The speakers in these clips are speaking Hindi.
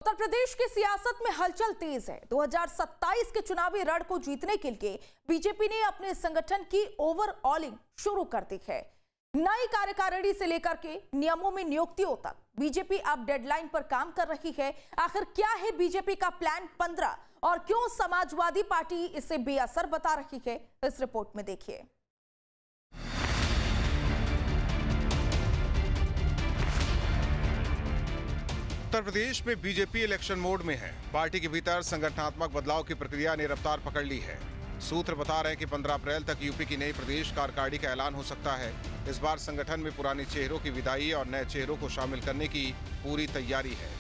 उत्तर प्रदेश की सियासत में हलचल तेज है। 2027 के चुनावी रण को जीतने के लिए बीजेपी ने अपने संगठन की ओवरऑलिंग शुरू कर दी है। नई कार्यकारिणी से लेकर के नियमों में नियुक्तियों तक बीजेपी अब डेडलाइन पर काम कर रही है। आखिर क्या है बीजेपी का प्लान 15 और क्यों समाजवादी पार्टी इसे बेअसर बता रही है, इस रिपोर्ट में देखिए। उत्तर प्रदेश में बीजेपी इलेक्शन मोड में है। पार्टी के भीतर संगठनात्मक बदलाव की प्रक्रिया ने रफ्तार पकड़ ली है। सूत्र बता रहे हैं कि 15 अप्रैल तक यूपी की नई प्रदेश कार्यकारिणी का ऐलान हो सकता है। इस बार संगठन में पुराने चेहरों की विदाई और नए चेहरों को शामिल करने की पूरी तैयारी है।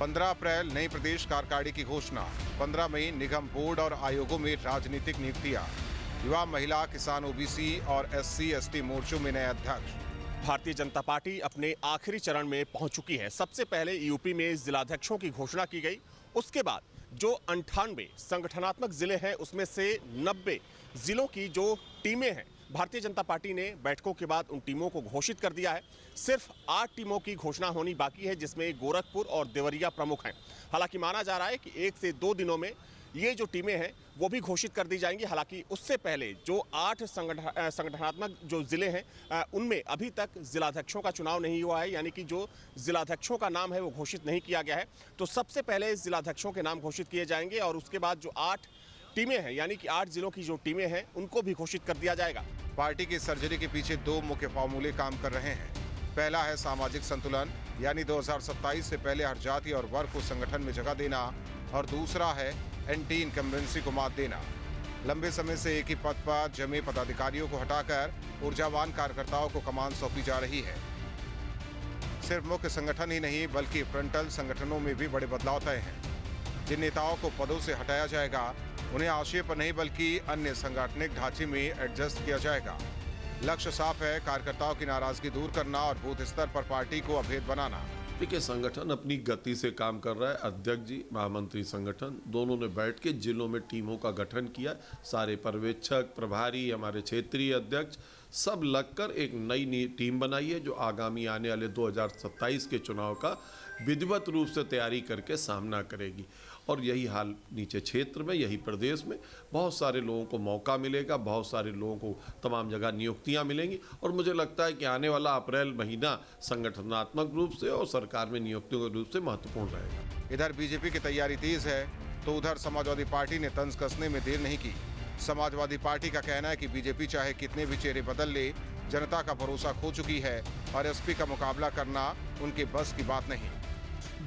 15 अप्रैल नई प्रदेश कार्यकारिणी की घोषणा। 15 मई निगम, बोर्ड और आयोगों में राजनीतिक नियुक्तियां। युवा, महिला, किसान, ओबीसी और SC/ST मोर्चों में नए अध्यक्ष। भारतीय जनता पार्टी अपने आखिरी चरण में पहुंच चुकी है। सबसे पहले यूपी में जिलाध्यक्षों की घोषणा की गई। उसके बाद जो 98 संगठनात्मक जिले हैं उसमें से 90 जिलों की जो टीमें हैं, भारतीय जनता पार्टी ने बैठकों के बाद उन टीमों को घोषित कर दिया है। सिर्फ 8 टीमों की घोषणा होनी बाकी है, जिसमें गोरखपुर और देवरिया प्रमुख हैं। हालांकि माना जा रहा है कि 1 से 2 दिनों में ये जो टीमें हैं वो भी घोषित कर दी जाएंगी। हालांकि उससे पहले जो 8 संगठनात्मक जो जिले हैं उनमें अभी तक जिलाध्यक्षों का चुनाव नहीं हुआ है, यानी कि जो जिलाध्यक्षों का नाम है वो घोषित नहीं किया गया है। तो सबसे पहले जिलाध्यक्षों के नाम घोषित किए जाएंगे और उसके बाद जो 8 टीमें हैं, यानी कि 8 जिलों की जो टीमें हैं उनको भी घोषित कर दिया जाएगा। पार्टी की सर्जरी के पीछे 2 मुख्य फार्मूले काम कर रहे हैं। पहला है सामाजिक संतुलन, यानी 2027 से पहले हर जाति और वर्ग को संगठन में जगह देना, और दूसरा है एंटी इनकम्बेंसी को मात देना। लंबे समय से एक ही पद पर जमे पदाधिकारियों को हटाकर ऊर्जावान कार्यकर्ताओं को कमान सौंपी जा रही है। सिर्फ मुख्य संगठन ही नहीं बल्कि फ्रंटल संगठनों में भी बड़े बदलाव तय हैं। जिन नेताओं को पदों से हटाया जाएगा उन्हें आशय पर नहीं बल्कि अन्य सांगठनिक ढांचे में एडजस्ट किया जाएगा। लक्ष्य साफ है, कार्यकर्ताओं की नाराजगी दूर करना और बूथ स्तर पर पार्टी को अभेद बनाना। देखिए, संगठन अपनी गति से काम कर रहा है। अध्यक्ष जी, महामंत्री संगठन दोनों ने बैठ के जिलों में टीमों का गठन किया। सारे पर्यवेक्षक, प्रभारी, हमारे क्षेत्रीय अध्यक्ष सब लगकर एक नई टीम बनाई है जो आगामी आने वाले 2027 के चुनाव का विधिवत रूप से तैयारी करके सामना करेगी। और यही हाल नीचे क्षेत्र में, यही प्रदेश में बहुत सारे लोगों को मौका मिलेगा, बहुत सारे लोगों को तमाम जगह नियुक्तियां मिलेंगी। और मुझे लगता है कि आने वाला अप्रैल महीना संगठनात्मक रूप से और सरकार में नियुक्तियों के रूप से महत्वपूर्ण रहेगा। इधर बीजेपी की तैयारी तेज है तो उधर समाजवादी पार्टी ने तंज कसने में देर नहीं की। समाजवादी पार्टी का कहना है कि बीजेपी चाहे कितने भी चेहरे बदल ले, जनता का भरोसा खो चुकी है और SP का मुकाबला करना उनके बस की बात नहीं।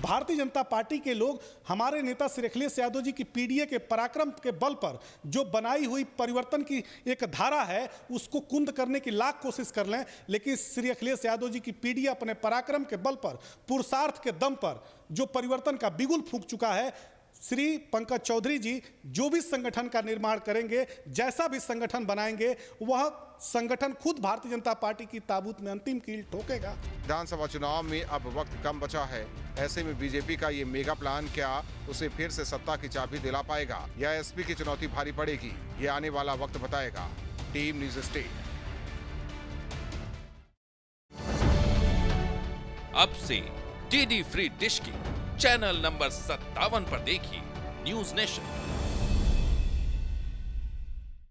भारतीय जनता पार्टी के लोग हमारे नेता श्री अखिलेश यादव जी की PDA के पराक्रम के बल पर जो बनाई हुई परिवर्तन की एक धारा है उसको कुंद करने की लाख कोशिश कर लें, लेकिन श्री अखिलेश यादव जी की PDA अपने पराक्रम के बल पर, पुरुषार्थ के दम पर जो परिवर्तन का बिगुल फूंक चुका है। श्री पंकज चौधरी जी जो भी संगठन का निर्माण करेंगे, जैसा भी संगठन बनाएंगे, वह संगठन खुद भारतीय जनता पार्टी की ताबूत में अंतिम कील ठोकेगा। विधानसभा चुनाव में अब वक्त कम बचा है। ऐसे में बीजेपी का ये मेगा प्लान क्या उसे फिर से सत्ता की चाबी दिला पाएगा या SP की चुनौती भारी पड़ेगी, ये आने वाला वक्त बताएगा। Team news state. अब से DD फ्री डिश की चैनल नंबर 57 पर देखिए न्यूज़ नेशन।